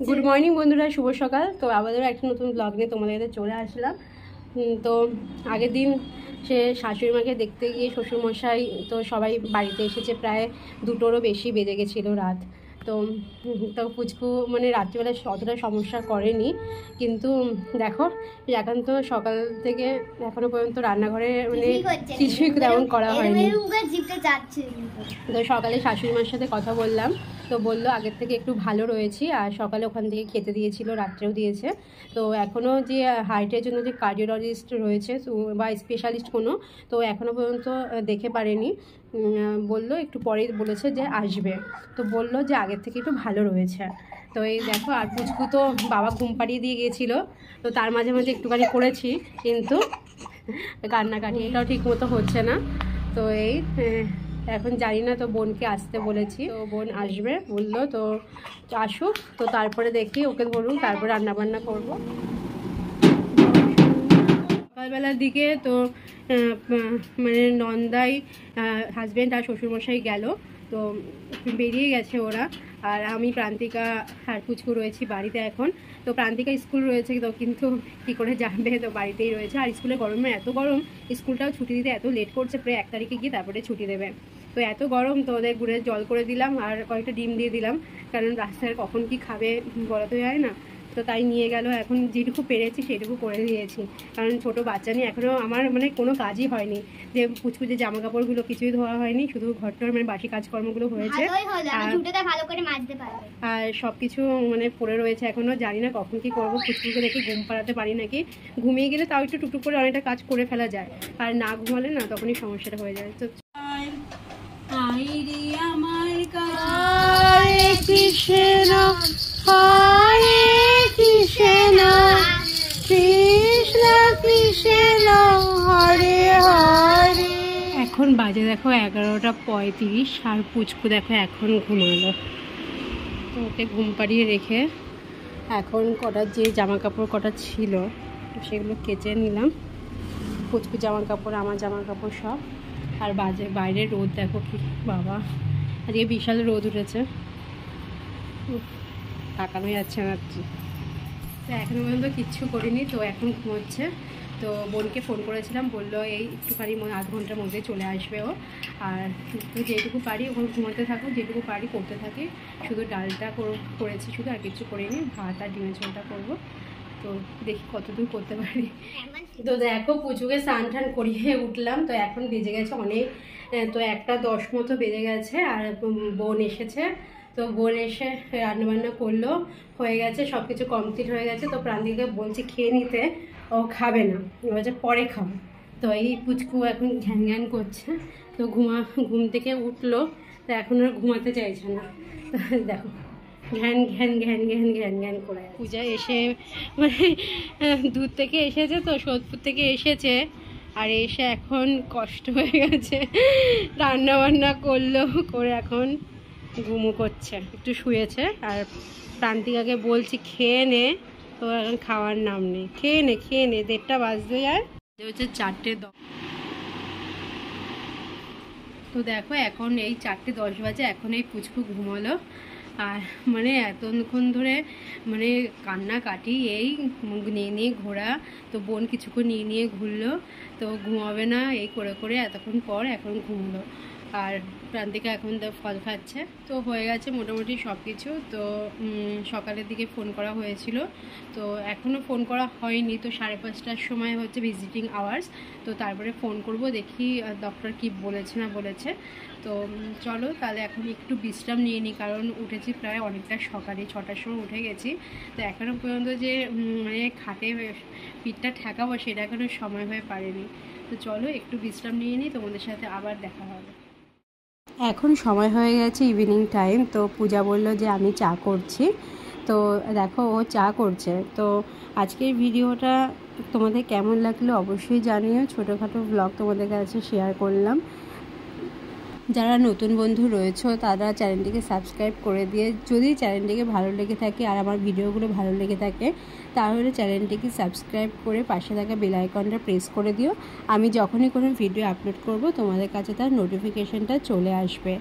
Good morning বন্ধুরা, শুভ সকাল। তো আবারও একটা নতুন ব্লগ নিয়ে তোমাদের কাছে চলে আসলাম। তো আগের দিন সে শাশুড়ি মাকে দেখতে গিয়ে শ্বশুরমশাই তো সবাই বাড়িতে এসেছে, প্রায় 2টোরও বেশি বেজে গেছিলো রাত। তো তো পুচকু মানে রাত্রিবেলা অতটা সমস্যা করেনি, কিন্তু দেখো এখন তো সকাল থেকে এখনো পর্যন্ত রান্নাঘরে মানে কিছুই তেমন করা হয়নি। তো সকালে শাশুড়ি মার সাথে কথা বললাম, তো বললো আগের থেকে একটু ভালো রয়েছি, আর সকালে ওখান থেকে খেতে দিয়েছিল, রাত্রেও দিয়েছে। তো এখনও যে হার্টের জন্য যে কার্ডিওলজিস্ট রয়েছে বা স্পেশালিস্ট কোনো, তো এখনও পর্যন্ত দেখে পারেনি। বললো একটু পরেই বলেছে যে আসবে, তো বললো যে আগের থেকে একটু ভালো রয়েছে। তো এই দেখো, আর পুচকু তো বাবা ঘুম পাড়িয়ে দিয়ে গিয়েছিলো, তো তার মাঝে মাঝে একটুখানি করেছি, কিন্তু কান্নাকাটি এটাও ঠিক মতো হচ্ছে না। তো এই এখন জানি না, তো বোনকে আসতে বলেছি, তো বোন আসবে বললো, তো আসুক, তো তারপরে দেখি ওকে বলুন, তারপর রান্নাবান্না করবো। সকালবেলার দিকে তো মানে নন্দাই হাজব্যান্ড আর শ্বশুরমশাই গেল, তো বেরিয়ে গেছে ওরা, আর আমি প্রান্তিকা আর পুচকু রয়েছি বাড়িতে এখন। তো প্রান্তিকা স্কুল রয়েছে, তো কিন্তু কী করে যাবে, তো বাড়িতেই রয়েছে। আর স্কুলে গরমে এত গরম, স্কুলটাও ছুটি দিতে এত লেট করছে, প্রায় 1 তারিখে গিয়ে তারপরে ছুটি দেবে। তো এত গরম, তো ওদের গুড়ের জল করে দিলাম আর কয়েকটা ডিম দিয়ে দিলাম, কারণ রাস্তায় কখন কি খাবে বলা তো যায় না। তো তাই নিয়ে গেল, এখন যেটুকু পেরেছি সেটুকু করে দিয়েছি, কারণ ছোট বাচ্চা নিয়ে এখনও আমার মানে কোনো কাজই হয়নি, যে পুচকু যে জামা কাপড়গুলো কিছুই ধোয়া হয়নি, শুধু ঘরটার মানে বাসি কাজকর্মগুলো হয়েছে, আর সব কিছু মানে পড়ে রয়েছে এখনও। জানি না কখন কি করবো, পুচকুকে দেখে ঘুম পাড়াতে পারি নাকি, ঘুমিয়ে গেলে তাও একটু টুকটুক করে অনেকটা কাজ করে ফেলা যায়, আর না ঘুমালে না তখনই সমস্যাটা হয়ে যায়। তো আমার কৃষ্ণ হরে কৃষ্ণ কৃষ্ণ কৃষ্ণ হরে হরে। এখন বাজে দেখো 11:35, আর পুচকু দেখো এখন ঘুমালো। তো ওকে ঘুম পাড়িয়ে রেখে এখন কটার যে জামা কাপড় কটা ছিল সেগুলো কেচে নিলাম, পুচকু জামা কাপড়, আমার জামা কাপড় সব। আর বাইরে রোদ দেখো কি বাবা, আজকে বিশাল রোদ উঠেছে, তাকানো যাচ্ছে না। তো এখনো পর্যন্ত কিচ্ছু করিনি, তো এখন ঘুমোচ্ছে। তো বোনকে ফোন করেছিলাম, বললো এই একটুখানি আধ ঘন্টার মধ্যে চলে আসবে ও, আর যেটুকু পারি ওখানে ঘুমাতে থাকো, যেটুকু পারি করতে থাকি। শুধু ডালটা করেছি শুধু, আর কিছু করিনি, ভাত আর ডিমের ঝোলটা করবো। তো দেখি কতদূর করতে পারি। তো দেখো পুজোকে স্নান টান করিয়ে উঠলাম, তো এখন বেজে গেছে অনেক, তো 1:10 মতো বেজে গেছে, আর বোন এসেছে। তো বোন এসে রান্নাবান্না করলো, হয়ে গেছে, সব কিছু কমপ্লিট হয়ে গেছে। তো প্রান্তিকে বলছি খেয়ে নিতে, ও খাবে না, বলছে পরে খাবো। তো এই পুচকু এখন ঘ্যান ঘ্যান করছে, তো ঘুম থেকে উঠলো, তো এখন আর ঘুমাতে চাইছে না। দেখো ঘ্যান ঘ্যান ঘ্যান ঘ্যান ঘ্যান ঘ্যান করে। পূজা এসে মানে দূর থেকে এসেছে, তো সোদপুর থেকে এসেছে, আর এসে এখন কষ্ট হয়ে গেছে, রান্না বান্না করলো, করে এখন ঘুমো করছে, একটু শুয়েছে। আর প্রান্তিকাকে বলছি খেয়ে নে, তো এখন খাওয়ার নাম নেই, খেয়ে নে 1:30 বাজতে যায়, হচ্ছে 4:10। তো দেখো এখন এই 4:10 বাজে, এখন এই পুচকু ঘুমালো, আর মানে এতক্ষণ ধরে মানে কান্নাকাটি, এই নিয়ে নিয়ে ঘোরা। তো বোন কিছুক্ষণ নিয়ে ঘুরলো, তো ঘুমাবে না এই করে করে এতক্ষণ পর এখন ঘুমলো। আর প্রান্তিকা এখন ফল খাচ্ছে। তো হয়ে গেছে মোটামুটি সব কিছু। তো সকালের দিকে ফোন করা হয়েছিল, তো এখনও ফোন করা হয়নি। তো 5:30টার সময় হচ্ছে ভিজিটিং আওয়ার্স, তো তারপরে ফোন করব, দেখি ডক্টর কি বলেছে না বলেছে। তো চলো তাহলে এখন একটু বিশ্রাম নিয়ে নিই, কারণ উঠেছি প্রায় অনেকটা সকালে, 6টার সময় উঠে গেছি। তো এখনও পর্যন্ত যে মানে খাটে পিঠটা ঠেকাবো সেটা এখনও সময় হয়ে পারেনি। তো চলো একটু বিশ্রাম নিয়ে নিই, তোমাদের সাথে আবার দেখা হবে। এখন সময় হয়ে গেছে ইভিনিং টাইম, তো পূজা বলল যে আমি চা করছি। তো দেখো ও চা করছে। তো আজকের ভিডিওটা তোমাদের কেমন লাগলো অবশ্যই জানিও, ছোটোখাটো ব্লগ তোমাদের কাছে শেয়ার করলাম। যারা নতুন বন্ধু রয়েছে তারা চ্যানেলটিকে সাবস্ক্রাইব করে দিয়ে, যদি চ্যানেলটিকে ভালো লেগে থাকে আর আমার ভিডিওগুলো ভালো লেগে থাকে, তাহলে চ্যানেলটিকে সাবস্ক্রাইব করে পাশে থাকা বেল আইকনটা প্রেস করে দিও। আমি যখনই কোনো ভিডিও আপলোড করব তোমাদের কাছে তার নোটিফিকেশনটা চলে আসবে।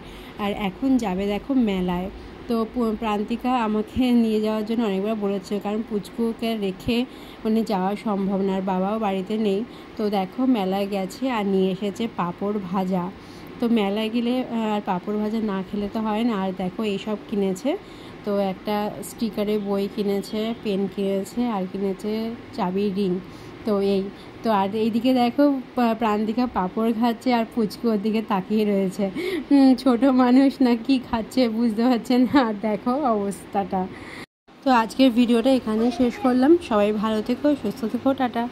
আর এখন যাবে দেখো মেলায়, তো প্রান্তিকা আমাকে নিয়ে যাওয়ার জন্য অনেকবার বলেছে, কারণ পুচকুকে রেখে মানে যাওয়া সম্ভব না, আর বাবাও বাড়িতে নেই। তো দেখো মেলায় গেছে আর নিয়ে এসেছে পাঁপড় ভাজা। তো মেলায় গেলে আর পাঁপড় ভাজা না খেলে তো হয় না। আর দেখো এইসব কিনেছে, তো একটা স্টিকারের বই কিনেছে, পেন কিনেছে, আর কিনেছে চাবির রিং। তো এই তো আর এইদিকে দেখো প্রান্তিকা পাঁপড় খাচ্ছে আর পুচকু ওর দিকে তাকিয়ে রয়েছে। ছোট মানুষ না কি খাচ্ছে বুঝতে পারছে না। আর দেখো অবস্থাটা। তো আজকের ভিডিওটা এখানেই শেষ করলাম। সবাই ভালো থেকো, সুস্থ থেকো, টাটা।